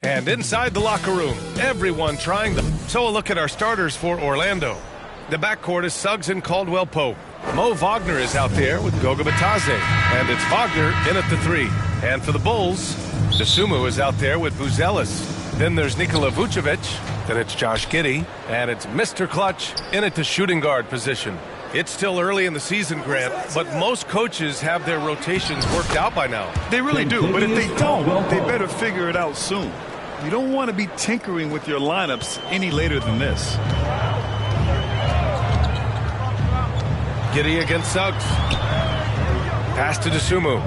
And inside the locker room, everyone trying them. So a look at our starters for Orlando. The backcourt is Suggs and Caldwell-Pope. Mo Wagner is out there with Goga Bitadze. And it's Wagner in at the 3. And for the Bulls, Dosunmu is out there with Buzelis. Then there's Nikola Vucevic. Then it's Josh Giddey. And it's Mr. Clutch in at the shooting guard position. It's still early in the season, Grant, but most coaches have their rotations worked out by now. They really do, but if they don't, they better figure it out soon. You don't want to be tinkering with your lineups any later than this. Giddey against Suggs. Pass to Dosunmu.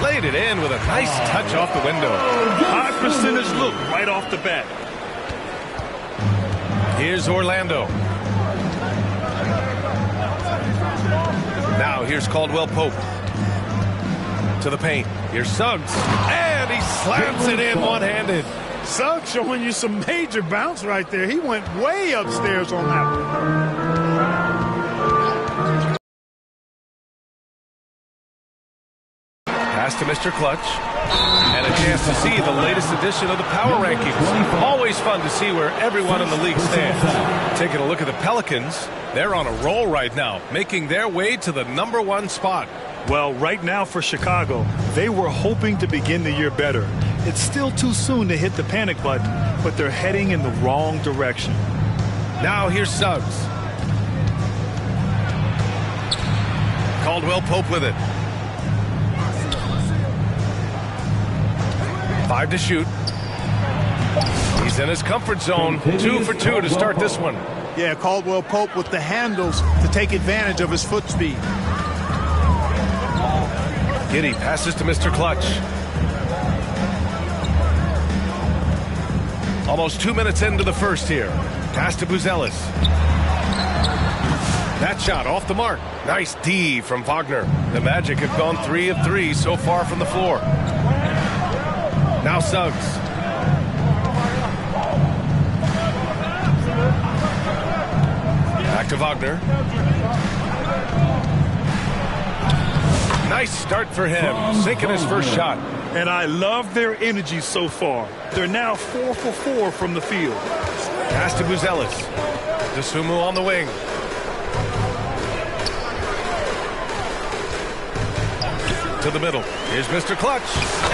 Laid it in with a nice touch off the window. High percentage look right off the bat. Here's Orlando. Now here's Caldwell-Pope. To the paint. Here's Suggs. And he slams it in one-handed. Suggs showing you some major bounce right there. He went way upstairs on that one. Pass to Mr. Clutch. And a chance to see the latest edition of the power rankings. Always fun to see where everyone in the league stands. Taking a look at the Pelicans, they're on a roll right now, making their way to the #1 spot. Well, right now for Chicago, they were hoping to begin the year better. It's still too soon to hit the panic button, but they're heading in the wrong direction. Now here's Suggs. Caldwell-Pope with it. 5 to shoot. He's in his comfort zone. 2 for 2 to start this one. Yeah, Caldwell-Pope with the handles to take advantage of his foot speed. Giddey passes to Mr. Clutch. Almost 2 minutes into the first here. Pass to Buzelis. That shot off the mark. Nice D from Wagner. The Magic have gone 3 of 3 so far from the floor. Now Suggs. Back to Wagner. Nice start for him, sinking his first shot. And I love their energy so far. They're now 4 for 4 from the field. Pass to Buzelis. Dosunmu on the wing. To the middle. Here's Mr. Clutch.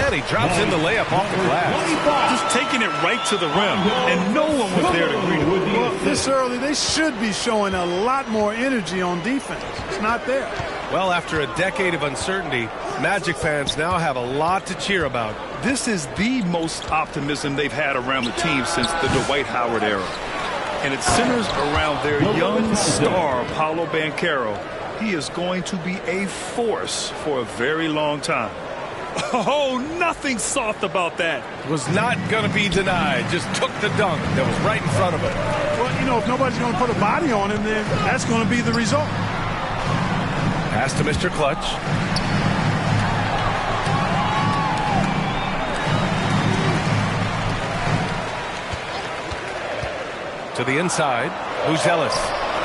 And he drops in the layup off the glass. Just taking it right to the rim. And no one was there to greet him. Well, this early, they should be showing a lot more energy on defense. It's not there. Well, after a decade of uncertainty, Magic fans now have a lot to cheer about. This is the most optimism they've had around the team since the Dwight Howard era. And it centers around their young star, Paolo Banchero. He is going to be a force for a very long time. Oh, nothing soft about that. Was not going to be denied. Just took the dunk that was right in front of him. Well, you know, if nobody's going to put a body on him, then that's going to be the result. Pass to Mr. Clutch. To the inside. Buzelis.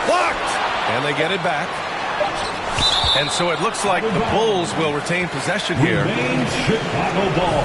Blocked! And they get it back. And so it looks like the Bulls will retain possession here. Chicago ball.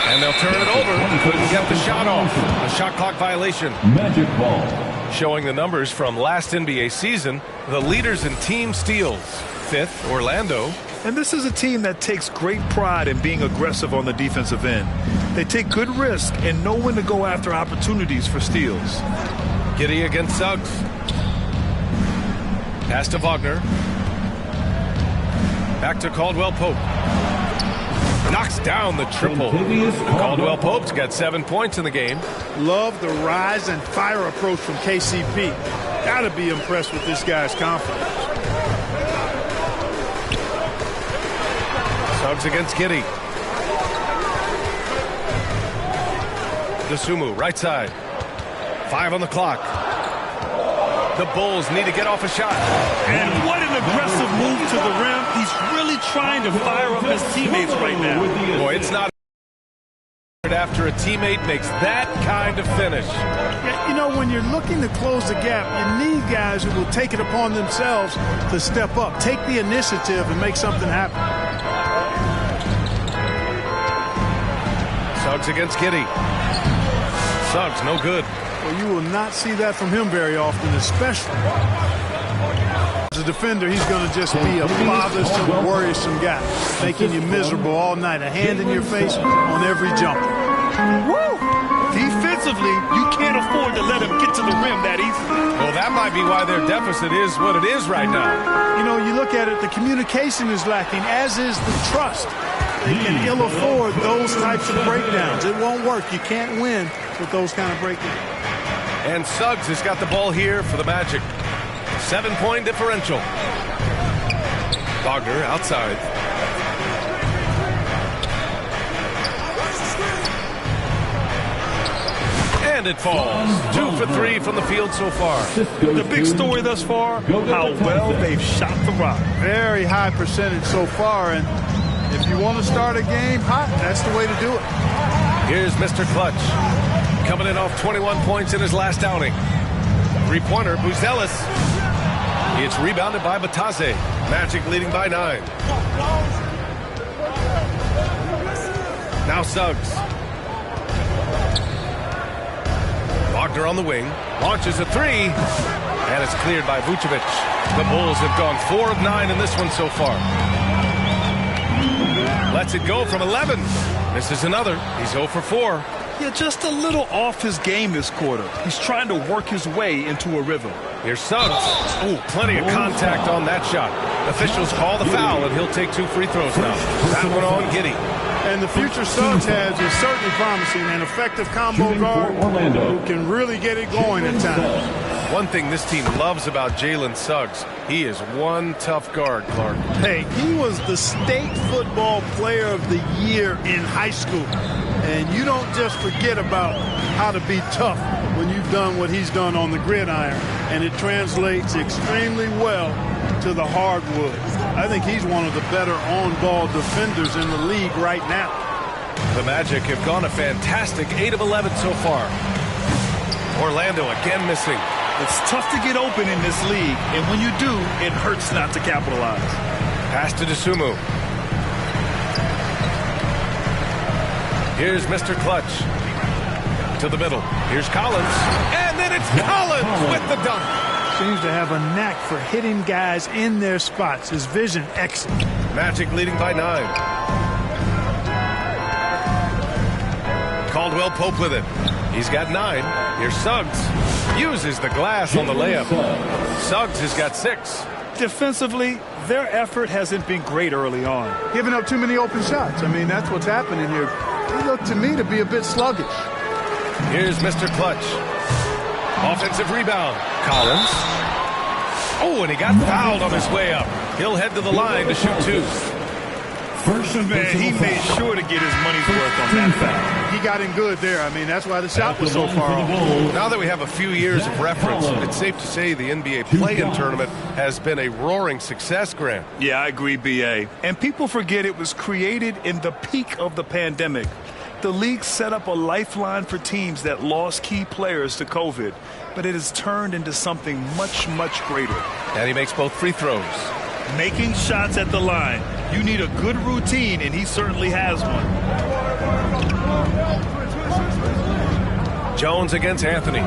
And they'll turn it over. Couldn't get the shot off. A shot clock violation. Magic ball. Showing the numbers from last NBA season, the leaders in team steals. 5th, Orlando. And this is a team that takes great pride in being aggressive on the defensive end. They take good risk and know when to go after opportunities for steals. Giddey against Suggs. Pass to Wagner. Back to Caldwell-Pope. Knocks down the triple. Caldwell-Pope's got 7 points in the game. Love the rise and fire approach from KCP. Gotta be impressed with this guy's confidence. Suggs against Giddey. Dosunmu, right side. 5 on the clock. The Bulls need to get off a shot. And what an aggressive move to the rim. He's really trying to fire up his teammates right now. Boy, it's not after a teammate makes that kind of finish. Yeah, you know, when you're looking to close the gap, you need guys who will take it upon themselves to step up, take the initiative, and make something happen. Suggs against Giddy. Suggs, no good. Well, you will not see that from him very often, especially as a defender. He's going to just be a bothersome, worrisome guy, making you miserable all night, a hand in your face on every jump. Woo! Defensively, you can't afford to let him get to the rim that easily. Well, that might be why their deficit is what it is right now. You know, you look at it, the communication is lacking, as is the trust. They can ill afford those types of breakdowns. It won't work. You can't win with those kind of breakdowns. And Suggs has got the ball here for the Magic. 7-point differential. Wagner outside. And it falls. 2 for 3 from the field so far. The big story thus far, how well they've shot the rock. Very high percentage so far, and if you want to start a game hot, that's the way to do it. Here's Mr. Clutch. Coming in off 21 points in his last outing. Three-pointer, Buzelis. It's rebounded by Batase. Magic leading by 9. Now Suggs. Wagner on the wing. Launches a 3. And it's cleared by Vucevic. The Bulls have gone 4 of 9 in this one so far. Lets it go from 11. Misses another. He's 0 for 4. Yeah, just a little off his game this quarter. He's trying to work his way into a rhythm. Here's Suggs. Oh, plenty of contact on that shot. Officials call the foul, and he'll take 2 free throws now. That one on Giddy. And the future Suggs has is certainly promising, an effective combo guard who can really get it going at times. One thing this team loves about Jalen Suggs, he is one tough guard, Clark. Hey, he was the state football player of the year in high school. And you don't just forget about how to be tough when you've done what he's done on the gridiron. And it translates extremely well to the hardwood. I think he's one of the better on-ball defenders in the league right now. The Magic have gone a fantastic 8 of 11 so far. Orlando again missing. It's tough to get open in this league, and when you do, it hurts not to capitalize. Pass to Dosunmu. Here's Mr. Clutch. To the middle. Here's Collins. And then it's Collins with the dunk. Seems to have a knack for hitting guys in their spots. His vision excellent. Magic leading by 9. Caldwell Pope with it. He's got 9. Here's Suggs. Uses the glass on the layup. Suggs has got 6. Defensively, their effort hasn't been great early on. Giving up too many open shots. I mean, that's what's happening here. They look to me to be a bit sluggish. Here's Mr. Clutch. Offensive rebound. Collins. Oh, and he got fouled on his way up. He'll head to the line to shoot 2. Man, he made sure to get his money's worth on that foul. He got him good there. I mean, that's why the shot was so far off. Now that we have a few years of reference, it's safe to say the NBA play-in tournament has been a roaring success, Grant. Yeah, I agree, B.A. And people forget it was created in the peak of the pandemic. The league set up a lifeline for teams that lost key players to COVID, but it has turned into something much, much greater. And he makes both free throws. Making shots at the line. You need a good routine, and he certainly has one. Jones against Anthony.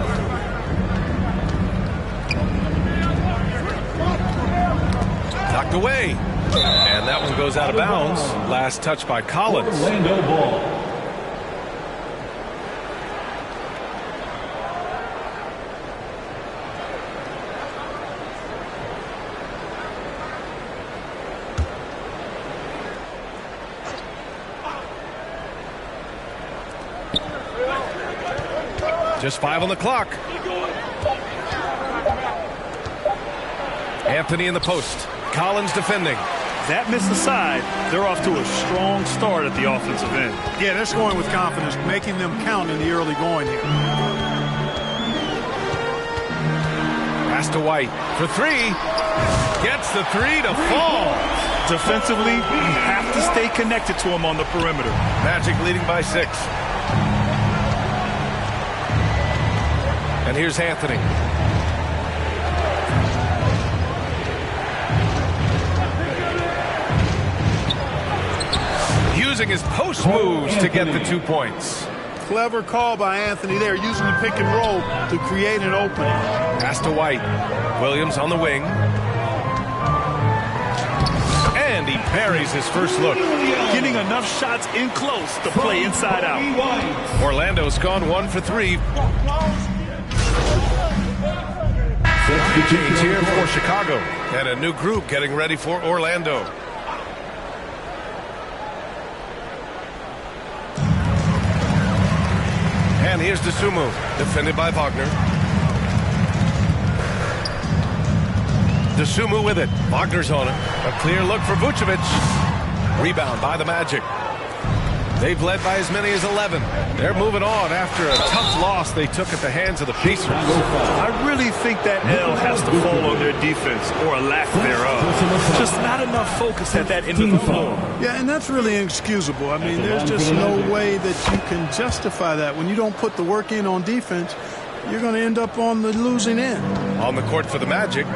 Knocked away. And that one goes out of bounds. Last touch by Collins. Orlando ball. Just 5 on the clock. Anthony in the post. Collins defending. That miss aside, they're off to a strong start at the offensive end. Yeah, they're scoring with confidence, making them count in the early going here. Pass to White for 3. Gets the 3 to fall. Defensively, you have to stay connected to him on the perimeter. Magic leading by 6. And here's Anthony. Using his post moves to get the 2 points. Clever call by Anthony there, using the pick and roll to create an opening. Pass to White. Williams on the wing. And he buries his first look. Getting enough shots in close to play inside out. Orlando's gone 1 for 3. Change here for Chicago. And a new group getting ready for Orlando. And here's Dosunmu, defended by Wagner. Dosunmu with it. Wagner's on it. A clear look for Vucevic. Rebound by the Magic. They've led by as many as 11. They're moving on after a tough loss they took at the hands of the Pacers. I really think that L has to fall on their defense, or a lack thereof. Just not enough focus at that end of the floor. Yeah, and that's really inexcusable. I mean, there's just no way that you can justify that. When you don't put the work in on defense, you're going to end up on the losing end. On the court for the Magic.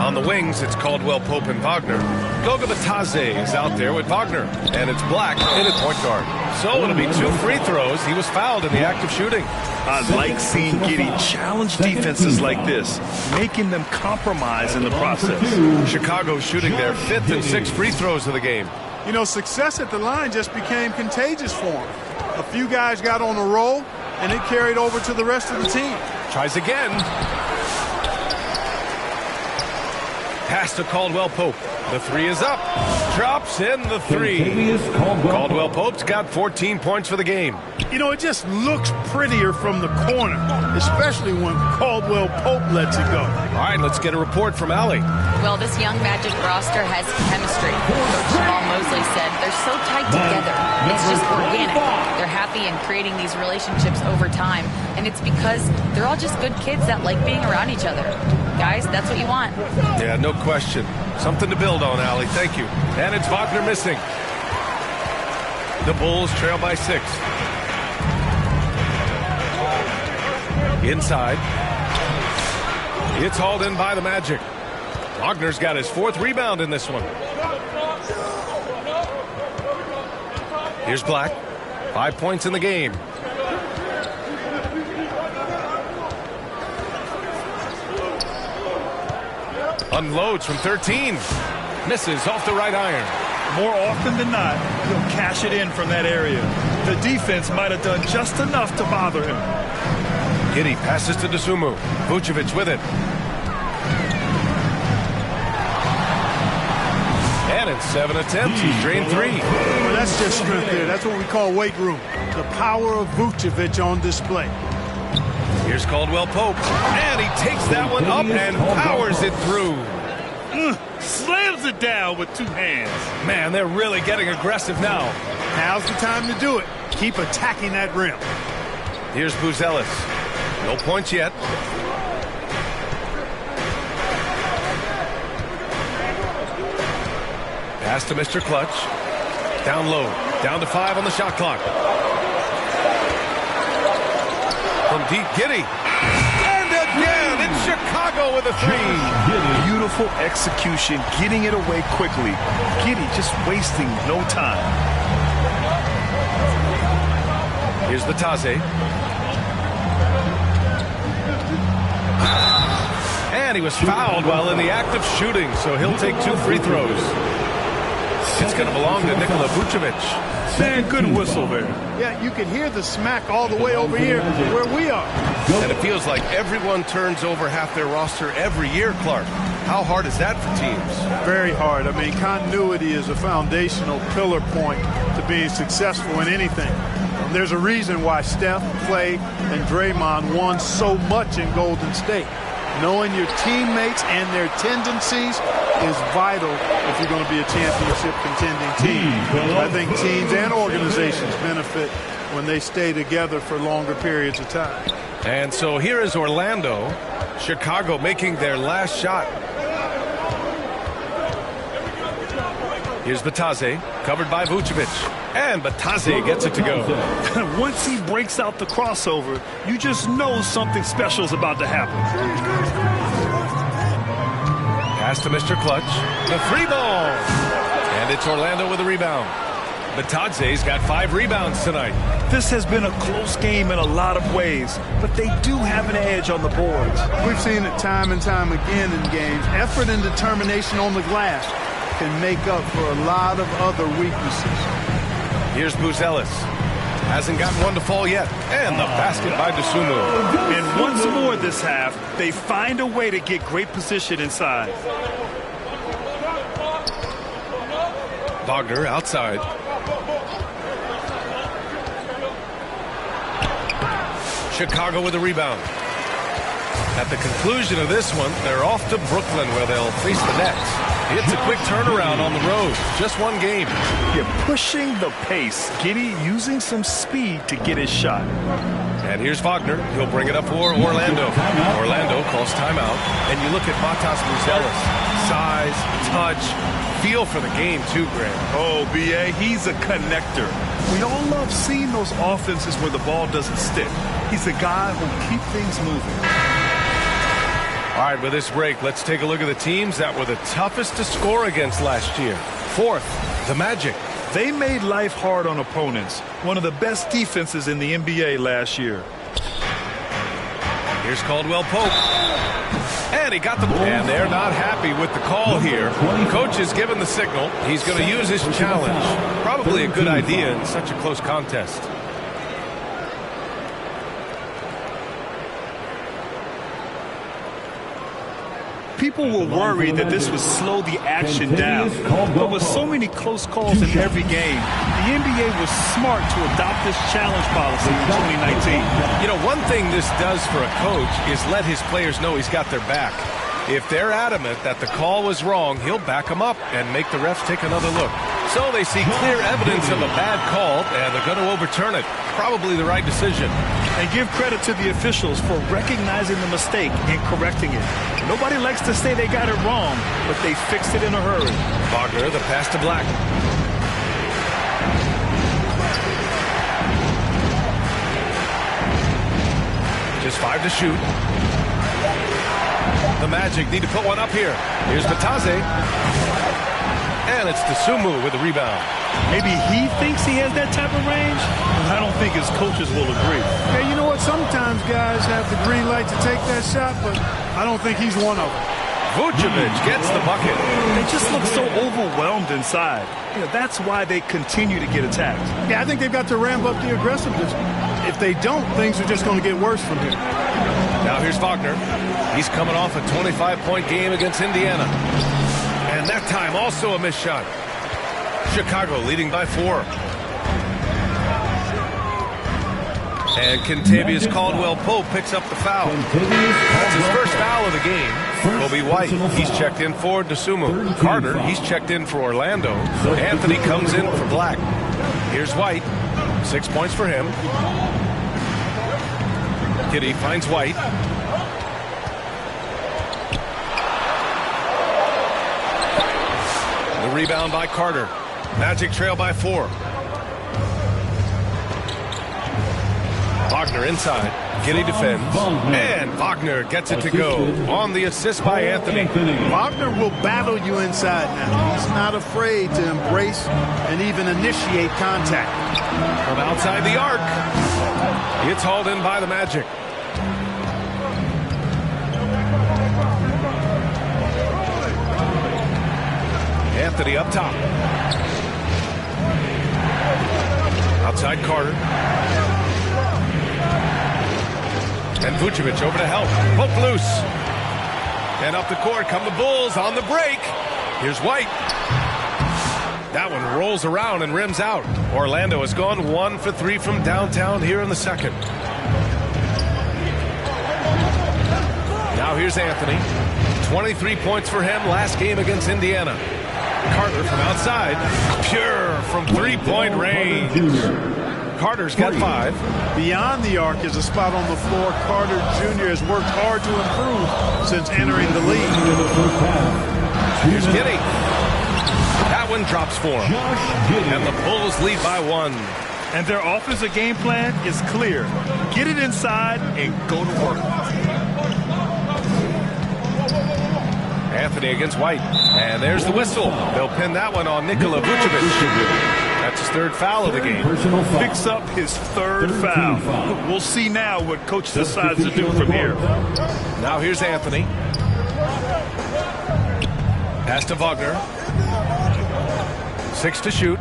On the wings, it's Caldwell Pope and Wagner. Goga Bitadze is out there with Wagner. And it's Black in at point guard. So it'll be 2 free throws. He was fouled in the act of shooting. I like seeing Giddey challenge defenses like this, making them compromise in the process. Chicago shooting their 5th and 6th free throws of the game. You know, success at the line just became contagious for him. A few guys got on a roll, and it carried over to the rest of the team. Tries again. Pass to Caldwell Pope. The 3 is up. Drops in the 3. Caldwell Pope's got 14 points for the game. You know, it just looks prettier from the corner, especially when Caldwell Pope lets it go. All right, let's get a report from Allie. Well, this young Magic roster has chemistry. Coach Jamal Mosley said they're so tight together. It's just organic. They're happy and creating these relationships over time. And it's because they're all just good kids that like being around each other. Guys, that's what you want. Yeah, no question. Something to build on, Allie. Thank you. And it's Wagner missing. The Bulls trail by 6. Inside. It's hauled in by the Magic. Wagner's got his 4th rebound in this one. Here's Black. 5 points in the game. Unloads from 13. Misses off the right iron. More often than not, he'll cash it in from that area. The defense might have done just enough to bother him. Giddey passes to Dosunmu. Vucevic with it. And in 7 attempts, he's drained 3. Well, that's just strength there. That's what we call weight room. The power of Vucevic on display. Here's Caldwell Pope. And he takes that one up and powers it through. Slams it down with 2 hands. Man, they're really getting aggressive now. Now's the time to do it. Keep attacking that rim. Here's Buzelis. No points yet. Pass to Mr. Clutch. Down low. Down to 5 on the shot clock. From deep, Giddey. And again, it's Chicago with a 3. Beautiful execution, getting it away quickly. Giddey just wasting no time. Here's Bitadze. And he was fouled while in the act of shooting, so he'll take 2 free throws. It's going to belong to Nikola Vucevic. Man, good whistle there. Yeah, you can hear the smack all the way over here where we are. And it feels like everyone turns over half their roster every year, Clark. How hard is that for teams? Very hard. I mean, continuity is a foundational pillar point to being successful in anything. There's a reason why Steph, Clay, and Draymond won so much in Golden State. Knowing your teammates and their tendencies is vital if you're going to be a championship contending team. I think teams and organizations benefit when they stay together for longer periods of time. And so here is Orlando. Chicago making their last shot. Here's Bitadze, covered by Vucevic. And Bataze gets it to go. Once he breaks out the crossover, you just know something special is about to happen. Pass to Mr. Clutch. The 3-ball. And it's Orlando with a rebound. Bataze's got 5 rebounds tonight. This has been a close game in a lot of ways, but they do have an edge on the boards. We've seen it time and time again in games. Effort and determination on the glass can make up for a lot of other weaknesses. Here's Buzelis. Hasn't gotten one to fall yet. And the basket by Dosunmu. And once more this half, they find a way to get great position inside. Wagner outside. Chicago with a rebound. At the conclusion of this one, they're off to Brooklyn where they'll face the Nets. It's a quick turnaround on the road. Just one game. You're pushing the pace. Giddey using some speed to get his shot. And here's Wagner. He'll bring it up for Orlando. Orlando calls timeout. And you look at Matas Buzelis. Size, touch, feel for the game too, Grant. Oh, B.A., he's a connector. We all love seeing those offenses where the ball doesn't stick. He's a guy who'll keep things moving. All right, with this break, let's take a look at the teams that were the toughest to score against last year. Fourth, the Magic. They made life hard on opponents. One of the best defenses in the NBA last year. Here's Caldwell Pope. And he got the ball. And they're not happy with the call here. Coach has given the signal. He's going to use his challenge. Probably a good idea in such a close contest. People were worried that this would slow the action down. But with so many close calls in every game, the NBA was smart to adopt this challenge policy in 2019. You know, one thing this does for a coach is let his players know he's got their back. If they're adamant that the call was wrong, he'll back them up and make the refs take another look. So they see clear evidence of a bad call, and they're going to overturn it. Probably the right decision. And give credit to the officials for recognizing the mistake and correcting it. Nobody likes to say they got it wrong, but they fixed it in a hurry. Wagner, the pass to Black. Just 5 to shoot. The Magic need to put one up here. Here's Bataze. And it's Dosunmu with the rebound. Maybe he thinks he has that type of range, but I don't think his coaches will agree. Hey, you know what? Sometimes guys have the green light to take that shot, but I don't think he's one of them. Vucevic gets the bucket. They just look so overwhelmed inside. You know, that's why they continue to get attacked. Yeah, I think they've got to ramp up the aggressiveness. If they don't, things are just going to get worse from here. Now here's Wagner. He's coming off a 25-point game against Indiana. And that time also a missed shot. Chicago leading by 4. And Kentavious Caldwell-Pope picks up the foul. That's his first foul of the game. Kobe White, he's checked in for Dosunmu. Carter, he's checked in for Orlando. Anthony comes in for Black. Here's White. 6 points for him. Giddey finds White. The rebound by Carter. Magic trail by 4. Wagner inside. Giddey defends. And Wagner gets it to go. On the assist by Anthony. Wagner will battle you inside now. He's not afraid to embrace and even initiate contact. From outside the arc. It's hauled in by the Magic. Anthony up top. Outside Carter. And Vucevic over to help. Poke loose. And up the court come the Bulls on the break. Here's White. That one rolls around and rims out. Orlando has gone 1 for 3 from downtown here in the second. Now here's Anthony. 23 points for him last game against Indiana. Carter from outside. Pure from three-point range. Carter's got 5. Beyond the arc is a spot on the floor. Carter Jr. has worked hard to improve since entering the league. Here's Giddey. That one drops for him. And the Bulls lead by 1. And their offensive game plan is clear. Get it inside and go to work. Anthony against White. And there's the whistle. They'll pin that one on Nikola Vucevic. That's his 3rd foul of the game. Picks up his 3rd foul. We'll see now what coach decides to do from here. Now here's Anthony. Pass to Wagner. 6 to shoot.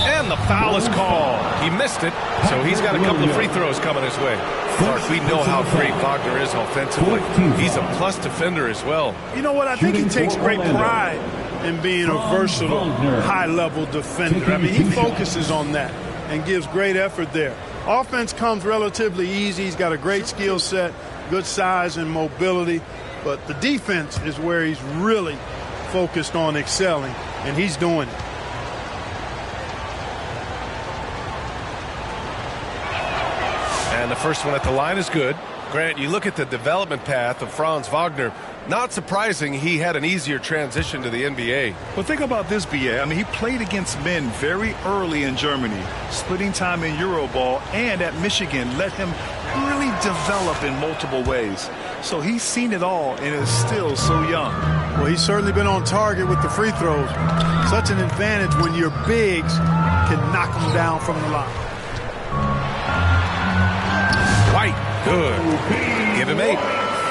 And the foul is called. He missed it, so he's got a couple of free throws coming his way. Mark, we know how great Wagner is offensively. He's a plus defender as well. You know what? I think he takes great pride in being a versatile, high-level defender. I mean, he focuses on that and gives great effort there. Offense comes relatively easy. He's got a great skill set, good size and mobility. But the defense is where he's really focused on excelling, and he's doing it. And the first one at the line is good. Grant, you look at the development path of Franz Wagner. Not surprising he had an easier transition to the NBA. But think about this, B.A. I mean, he played against men very early in Germany, splitting time in Euroball, and at Michigan let him really develop in multiple ways. So he's seen it all and is still so young. Well, he's certainly been on target with the free throws. Such an advantage when your bigs can knock them down from the line. White, good. Give him 8.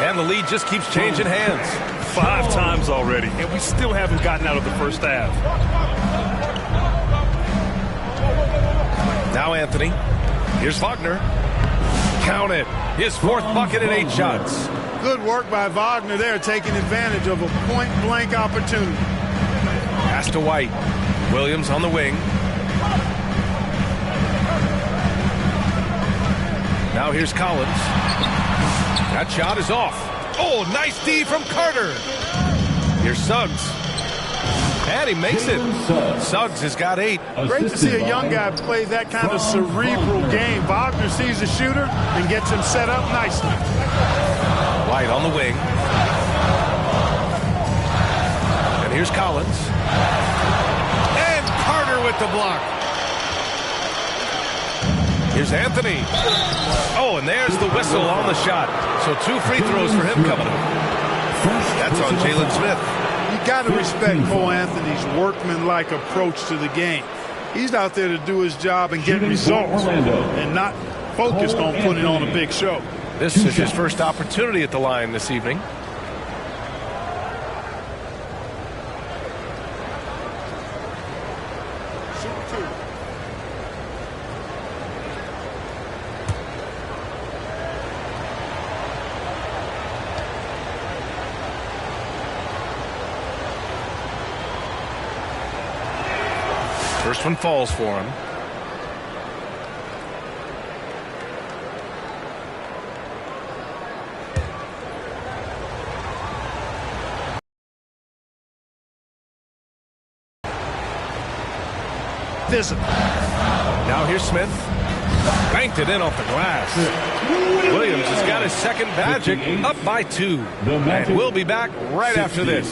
And the lead just keeps changing hands. 5 times already, and we still haven't gotten out of the first half. Now Anthony. Here's Wagner. Count it. His 4th bucket in 8 shots. Good work by Wagner there, taking advantage of a point-blank opportunity. Pass to White. Williams on the wing. Now here's Collins. That shot is off. Oh, nice D from Carter. Here's Suggs. And he makes it. Suggs has got 8. Great to see a young guy play that kind of cerebral game. Wagner sees a shooter and gets him set up nicely. White on the wing. And here's Collins. And Carter with the block. Here's Anthony. Oh, and there's the whistle on the shot. So 2 free throws for him coming up. That's on Jalen Smith. You got to respect Cole Anthony's workmanlike approach to the game. He's out there to do his job and get results and not focused on putting on a big show. This is his first opportunity at the line this evening. First one falls for him. Now here's Smith. Banked it in off the glass. Williams has got his second magic, up by 2. And we'll be back right after this.